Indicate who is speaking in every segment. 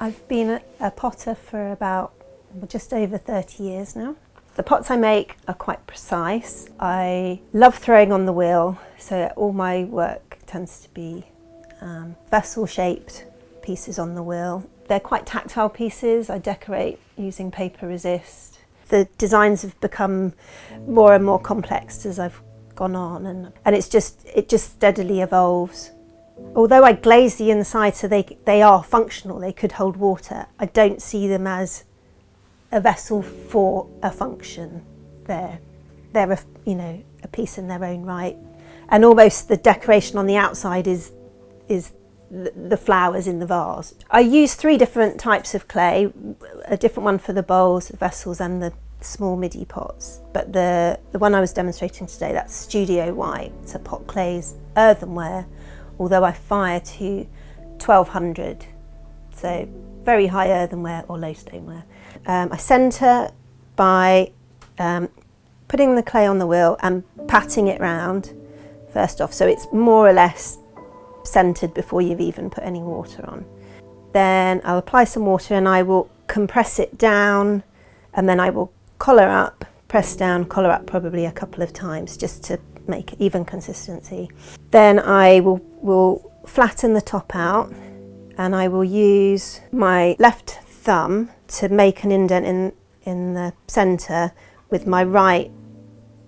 Speaker 1: I've been a potter for about just over 30 years now. The pots I make are quite precise. I love throwing on the wheel, so all my work tends to be vessel-shaped pieces on the wheel. They're quite tactile pieces. I decorate using paper resist. The designs have become more and more complex as I've gone on, and it just steadily evolves. Although I glaze the inside so they are functional, they could hold water, I don't see them as a vessel for a function. They're a piece in their own right. And almost the decoration on the outside is the flowers in the vase. I use 3 different types of clay, a different one for the bowls, the vessels and the small midi pots. But the one I was demonstrating today, that's Studio White. It's a pot clays earthenware, although I fire to 1200, so very high earthenware or low stoneware. I centre by putting the clay on the wheel and patting it round first off, so it's more or less centred before you've even put any water on. Then I'll apply some water and I will compress it down, and then I will collar up, press down, collar up probably a couple of times just to make even consistency. Then I will flatten the top out, and I will use my left thumb to make an indent in the centre with my right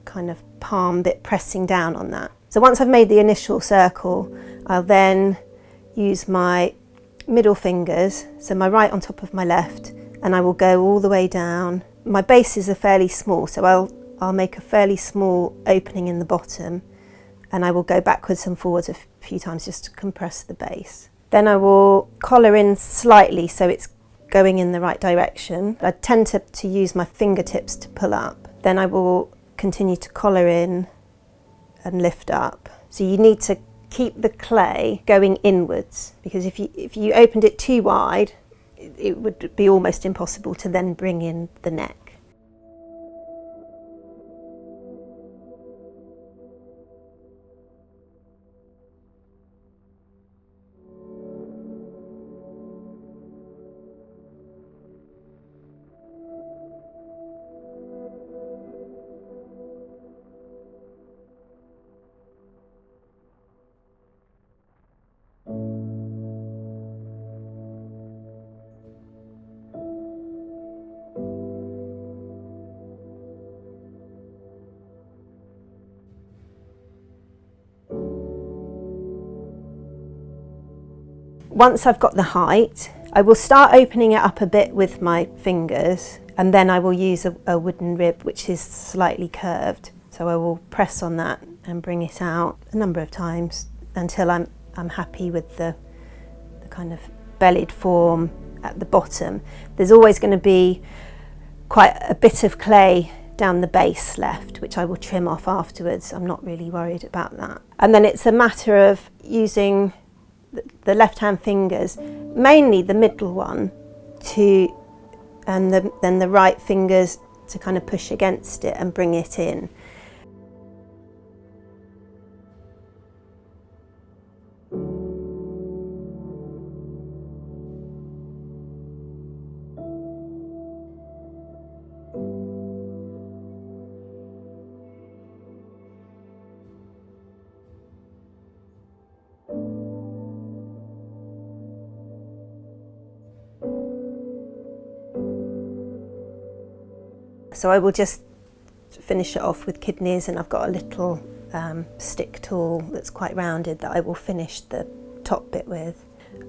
Speaker 1: kind of palm bit pressing down on that. So once I've made the initial circle, I'll then use my middle fingers, so my right on top of my left, and I will go all the way down. My bases are fairly small, so I'll make a fairly small opening in the bottom, and I will go backwards and forwards a few times just to compress the base. Then I will collar in slightly so it's going in the right direction. I tend to use my fingertips to pull up. Then I will continue to collar in and lift up. So you need to keep the clay going inwards, because if you opened it too wide, it would be almost impossible to then bring in the neck. Once I've got the height, I will start opening it up a bit with my fingers, and then I will use a wooden rib which is slightly curved. So I will press on that and bring it out a number of times until I'm happy with the kind of bellied form at the bottom. There's always going to be quite a bit of clay down the base left, which I will trim off afterwards. I'm not really worried about that. And then it's a matter of using the left-hand fingers, mainly the middle one, then the right fingers to kind of push against it and bring it in. So I will just finish it off with kidneys, and I've got a little stick tool that's quite rounded that I will finish the top bit with.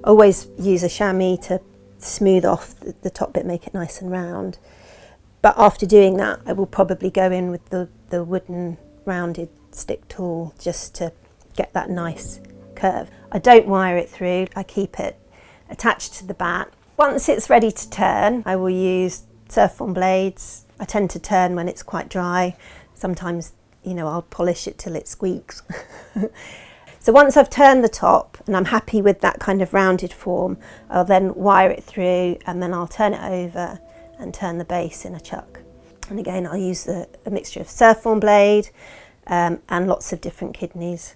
Speaker 1: Always use a chamois to smooth off the top bit, make it nice and round. But after doing that, I will probably go in with the wooden rounded stick tool just to get that nice curve. I don't wire it through, I keep it attached to the bat. Once it's ready to turn, I will use surf form blades. I tend to turn when it's quite dry. Sometimes, I'll polish it till it squeaks. So once I've turned the top and I'm happy with that kind of rounded form, I'll then wire it through, and then I'll turn it over and turn the base in a chuck. And again, I'll use a mixture of surf form blade and lots of different kidneys.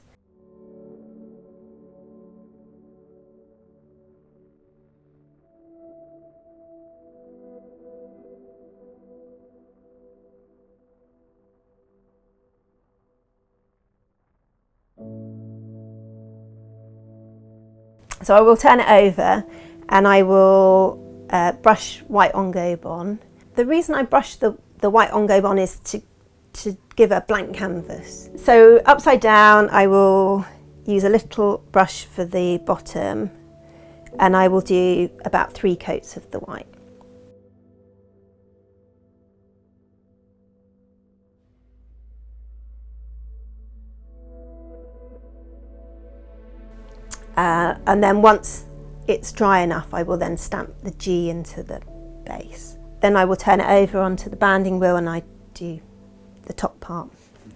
Speaker 1: So I will turn it over and I will brush white engobe on. The reason I brush the white engobe on is to give a blank canvas. So upside down, I will use a little brush for the bottom and I will do about 3 coats of the white. And then once it's dry enough, I will then stamp the G into the base. Then I will turn it over onto the banding wheel and I do the top part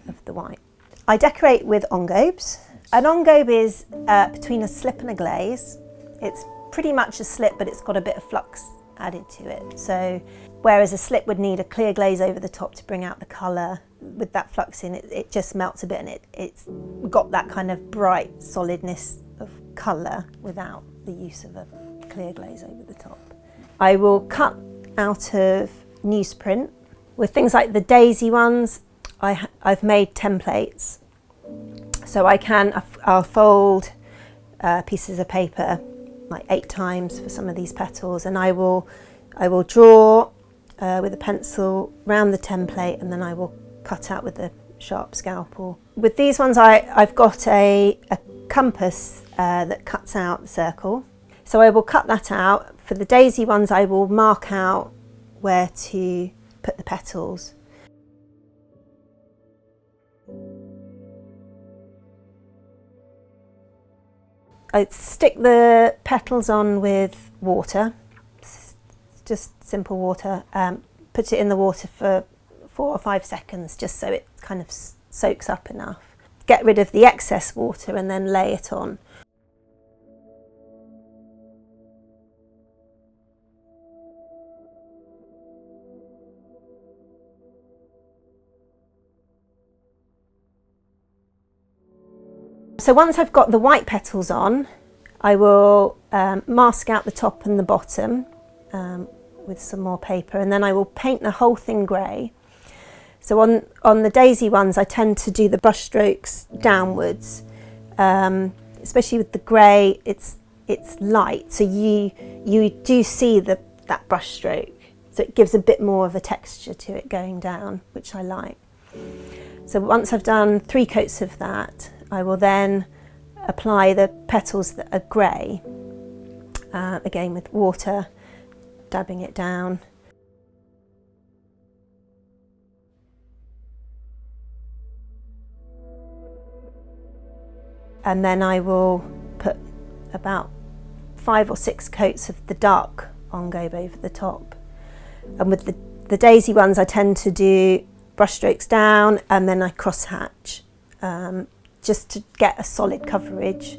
Speaker 1: of the white. I decorate with engobes. An engobe is between a slip and a glaze. It's pretty much a slip, but it's got a bit of flux added to it. So whereas a slip would need a clear glaze over the top to bring out the colour, with that flux in, it just melts a bit and it's got that kind of bright solidness of colour without the use of a clear glaze over the top. I will cut out of newsprint. With things like the daisy ones, I've made templates. So I'll fold pieces of paper like 8 times for some of these petals, and I will draw with a pencil round the template, and then I will cut out with a sharp scalpel. With these ones, I've got a compass that cuts out the circle. So I will cut that out. For the daisy ones, I will mark out where to put the petals. I stick the petals on with water, just simple water. Put it in the water for 4 or 5 seconds just so it kind of soaks up enough. Get rid of the excess water and then lay it on. So once I've got the white petals on, I will mask out the top and the bottom with some more paper, and then I will paint the whole thing grey. So on the daisy ones, I tend to do the brush strokes downwards, especially with the grey. It's light, so you do see that brush stroke, so it gives a bit more of a texture to it going down, which I like. So once I've done 3 coats of that, I will then apply the petals that are grey, again with water, dabbing it down. And then I will put about 5 or 6 coats of the dark engobe over the top. And with the daisy ones, I tend to do brush strokes down and then I cross hatch, just to get a solid coverage.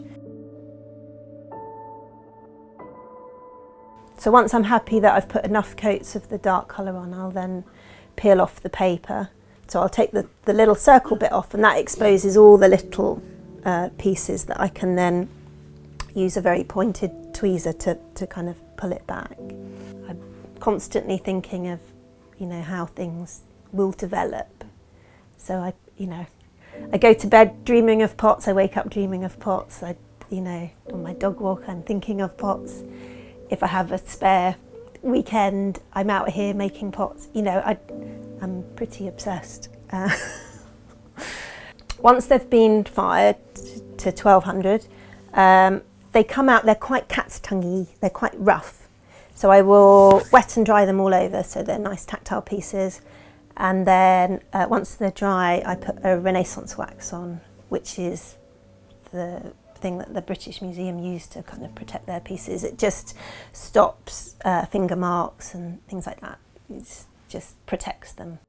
Speaker 1: So once I'm happy that I've put enough coats of the dark colour on, I'll then peel off the paper. So I'll take the little circle bit off, and that exposes all the little pieces that I can then use a very pointed tweezer to kind of pull it back. I'm constantly thinking of, how things will develop. So I go to bed dreaming of pots, I wake up dreaming of pots. On my dog walk, I'm thinking of pots. If I have a spare weekend, I'm out here making pots. I'm pretty obsessed. Once they've been fired to 1200, they come out, they're quite cat's tonguey, they're quite rough. So I will wet and dry them all over so they're nice tactile pieces. And then once they're dry, I put a Renaissance wax on, which is the thing that the British Museum used to kind of protect their pieces. It just stops finger marks and things like that. It just protects them.